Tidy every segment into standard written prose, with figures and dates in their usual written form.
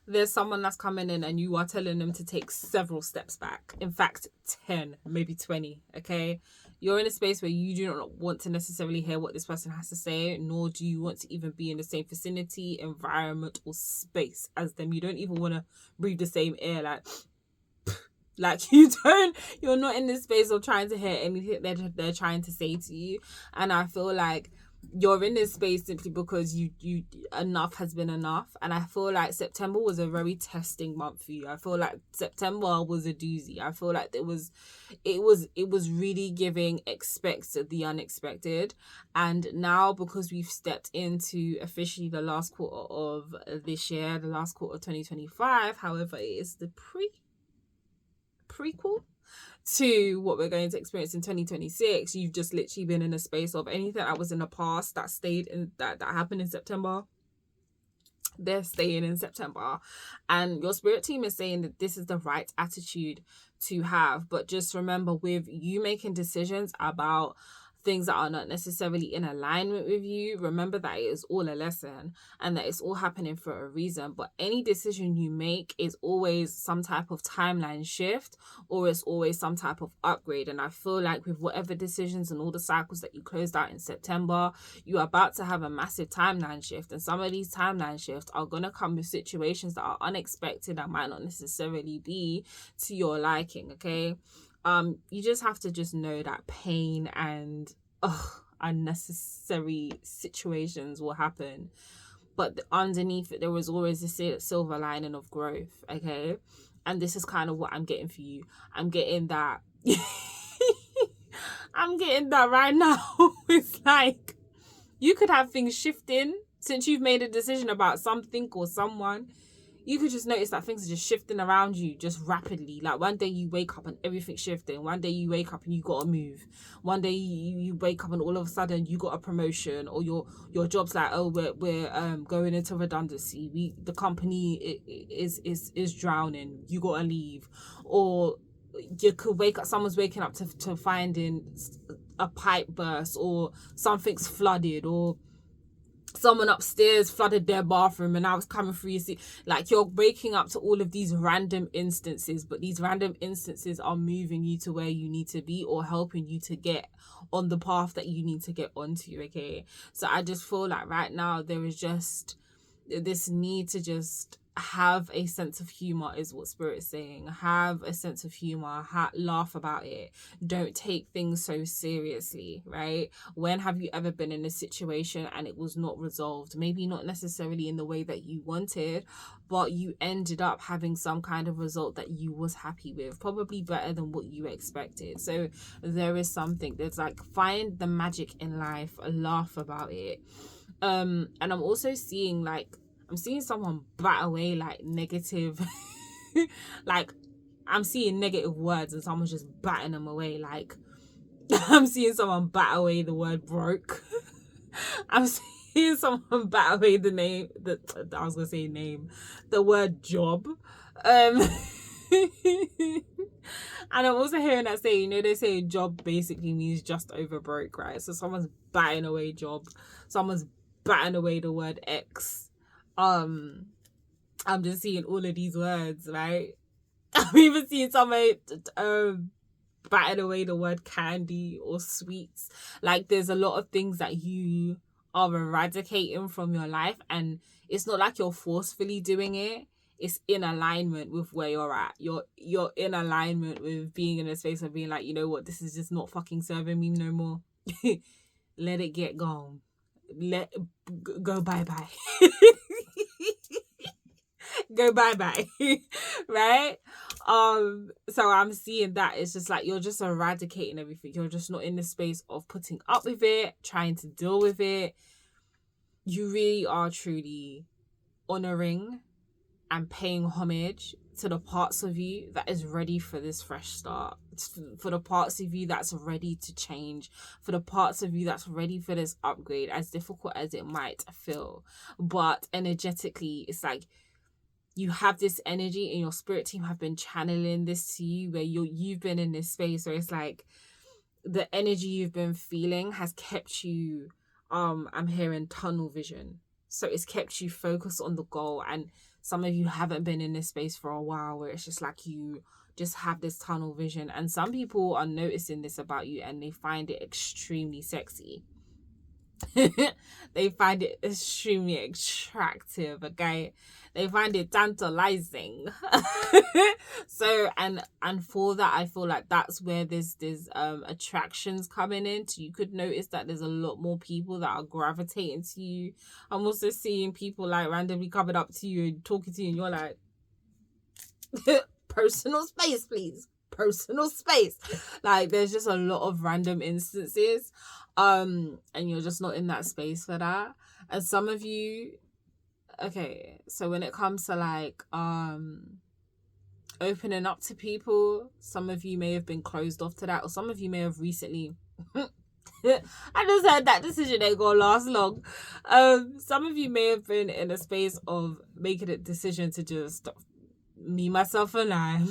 there's someone that's coming in and you are telling them to take several steps back. In fact, 10, maybe 20, okay? You're in a space where you do not want to necessarily hear what this person has to say, nor do you want to even be in the same vicinity, environment, or space as them. You don't even want to breathe the same air, you're not in this space of trying to hear anything they're trying to say to you. And I feel like you're in this space simply because you enough has been enough. And I feel like September was a very testing month for you. I feel like September was a doozy. I feel like it was really giving expect the unexpected. And now, because we've stepped into officially the last quarter of this year, the last quarter of 2025, however, it is the prequel to what we're going to experience in 2026. You've just literally been in a space of anything that was in the past that stayed in that happened in September, they're staying in September. And your spirit team is saying that this is the right attitude to have. But just remember, with you making decisions about things that are not necessarily in alignment with you, remember that it is all a lesson and that it's all happening for a reason. But any decision you make is always some type of timeline shift, or it's always some type of upgrade. And I feel like with whatever decisions and all the cycles that you closed out in September, you're about to have a massive timeline shift. And some of these timeline shifts are going to come with situations that are unexpected that might not necessarily be to your liking, okay? You just have to just know that pain and unnecessary situations will happen, but underneath it there was always a silver lining of growth, okay? And this is kind of what I'm getting for you. I'm getting that I'm getting that right now. It's like you could have things shifting since you've made a decision about something or someone. You could just notice that things are just shifting around you just rapidly. Like one day you wake up and everything's shifting. One day you wake up and you gotta move. One day you wake up and all of a sudden you got a promotion, or your job's like, oh, we're going into redundancy. The company is drowning. You gotta leave. Or you could wake up, someone's waking up to finding a pipe burst, or something's flooded, or someone upstairs flooded their bathroom and now it's coming through your seat. Like, you're waking up to all of these random instances, but these random instances are moving you to where you need to be, or helping you to get on the path that you need to get onto, okay? So I just feel like right now there is just this need to just have a sense of humor, is what Spirit's saying. Have a sense of humor, laugh about it. Don't take things so seriously, right? When have you ever been in a situation and it was not resolved? Maybe not necessarily in the way that you wanted, but you ended up having some kind of result that you was happy with, probably better than what you expected. So there is something there's like, find the magic in life, laugh about it. And I'm also seeing someone bat away like negative like I'm seeing negative words and someone's just batting them away. Like I'm seeing someone bat away the word broke. I'm seeing someone bat away the word job. And I'm also hearing that say, they say job basically means just over broke, right? So someone's batting away job, someone's batting away the word X. I'm just seeing all of these words, right? I'm even seeing somebody batting away the word candy or sweets. Like, there's a lot of things that you are eradicating from your life, and it's not like you're forcefully doing it. It's in alignment with where you're at. You're in alignment with being in a space of being like, you know what, this is just not fucking serving me no more. Let it get gone. Go bye-bye. Go bye-bye. Right? So I'm seeing that it's just like you're just eradicating everything. You're just not in the space of putting up with it, trying to deal with it. You really are truly honoring and paying homage to the parts of you that is ready for this fresh start, for the parts of you that's ready to change, for the parts of you that's ready for this upgrade, as difficult as it might feel. But energetically, it's like you have this energy, and your spirit team have been channeling this to you, where you've been in this space where it's like the energy you've been feeling has kept you, I'm hearing tunnel vision. So it's kept you focused on the goal, and Some of you haven't been in this space for a while where it's just like you just have this tunnel vision. And some people are noticing this about you and they find it extremely sexy. They find it extremely attractive, okay? They find it tantalizing. So and for that, I feel like that's where there's attractions coming in. So you could notice that there's a lot more people that are gravitating to you. I'm also seeing people like randomly coming up to you and talking to you, and you're like, personal space, please. Personal space. Like, there's just a lot of random instances, and you're just not in that space for that. And some of you, okay, so when it comes to like opening up to people, some of you may have been closed off to that, or some of you may have recently I just had that decision ain't gonna last long. Some of you may have been in a space of making a decision to just me, myself, and I.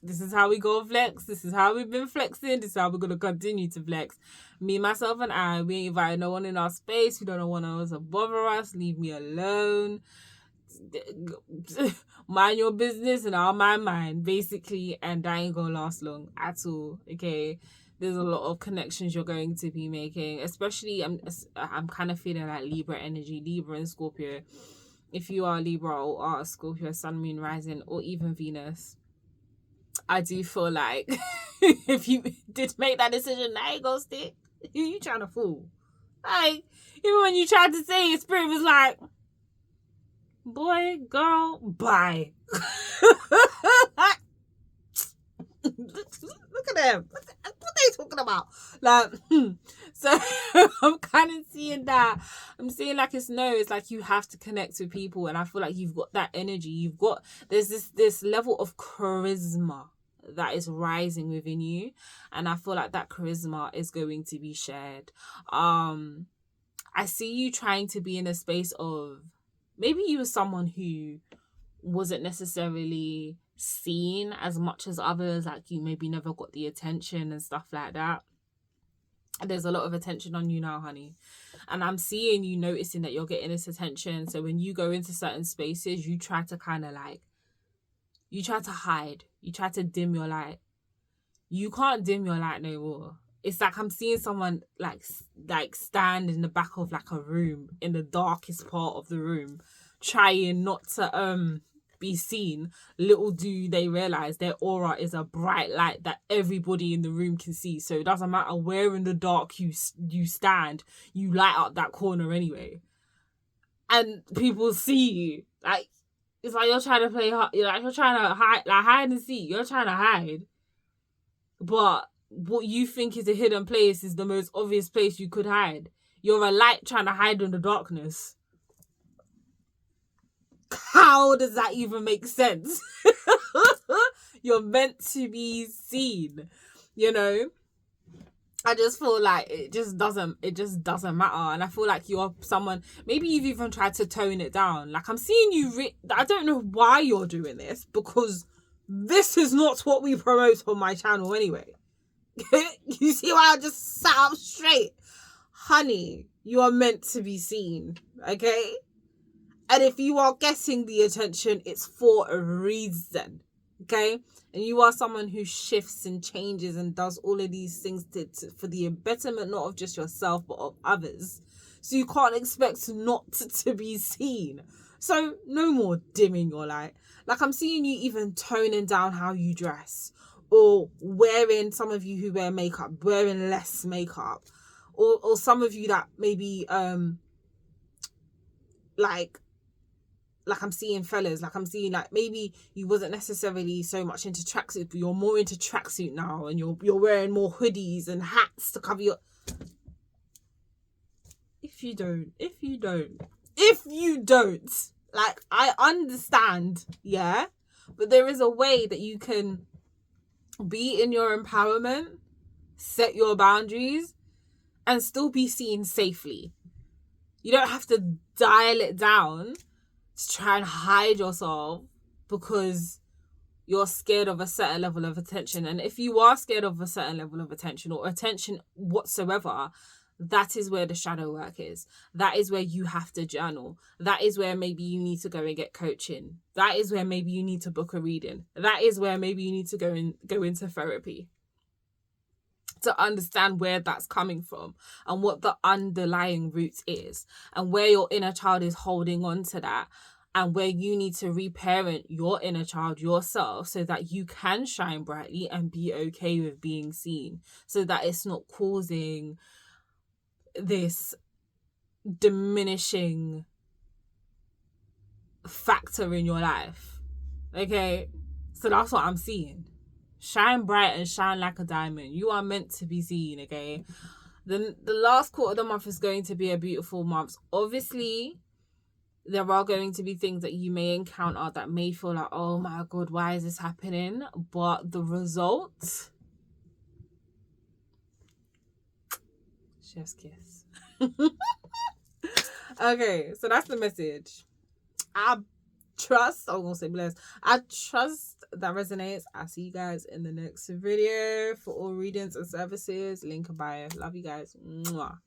This is how we go flex. This is how we've been flexing. This is how we're going to continue to flex. Me, myself, and I. We ain't inviting no one in our space. We don't want no one else to bother us. Leave me alone. Mind your business and I'll mind mine, basically. And that ain't going to last long at all. Okay? There's a lot of connections you're going to be making. Especially, I'm kind of feeling like Libra energy. Libra and Scorpio. If you are Libra or are a Scorpio, Sun, Moon, Rising, or even Venus, I do feel like if you did make that decision, that ain't gonna stick. Who you trying to fool? Like, even when you tried to say it, Spirit was like, boy, girl, bye. Look at them. What they talking about? Like, so I'm kind of seeing that. I'm seeing like it's like you have to connect with people, and I feel like you've got that energy. There's this level of charisma that is rising within you, and I feel like that charisma is going to be shared. I see you trying to be in a space of, maybe you were someone who wasn't necessarily seen as much as others, like you maybe never got the attention and stuff like that. There's a lot of attention on you now, honey, and I'm seeing you noticing that you're getting this attention. So when you go into certain spaces, you try to kind of like, you try to hide, you try to dim your light. You can't dim your light no more. It's like I'm seeing someone like stand in the back of like a room, in the darkest part of the room, trying not to be seen. Little do they realize their aura is a bright light that everybody in the room can see. So it doesn't matter where in the dark you stand, you light up that corner anyway, and people see you. Like, it's like you're trying to play, you're trying to hide, like hide and seek. You're trying to hide, but what you think is a hidden place is the most obvious place you could hide. You're a light trying to hide in the darkness. How does that even make sense? You're meant to be seen, you know? I just feel like it just doesn't matter. And I feel like you're someone, maybe you've even tried to tone it down. Like, I'm seeing you, I don't know why you're doing this, because this is not what we promote on my channel anyway. You see why I just sat up straight? Honey, you are meant to be seen, okay? And if you are getting the attention, it's for a reason, okay? And you are someone who shifts and changes and does all of these things for the betterment, not of just yourself, but of others. So you can't expect not to be seen. So no more dimming your light. Like, I'm seeing you even toning down how you dress, or wearing, some of you who wear makeup, wearing less makeup, or some of you that maybe like I'm seeing fellas, like I'm seeing like maybe you wasn't necessarily so much into tracksuit, but you're more into tracksuit now, and you're wearing more hoodies and hats to cover your. If you don't, like, I understand, yeah, but there is a way that you can be in your empowerment, set your boundaries, and still be seen safely. You don't have to dial it down to try and hide yourself because you're scared of a certain level of attention. And if you are scared of a certain level of attention, or attention whatsoever, that is where the shadow work is. That is where you have to journal. That is where maybe you need to go and get coaching. That is where maybe you need to book a reading. That is where maybe you need to go into therapy to understand where that's coming from and what the underlying root is and where your inner child is holding on to that, and where you need to reparent your inner child yourself so that you can shine brightly and be okay with being seen, so that it's not causing this diminishing factor in your life. Okay? So that's what I'm seeing. Shine bright and shine like a diamond. You are meant to be seen, okay? The last quarter of the month is going to be a beautiful month. Obviously, there are going to be things that you may encounter that may feel like, oh my God, why is this happening? But the result, chef's kiss. Okay, so that's the message. I trust that resonates. I'll see you guys in the next video for all readings and services. Link in bio. Love you guys. Mwah.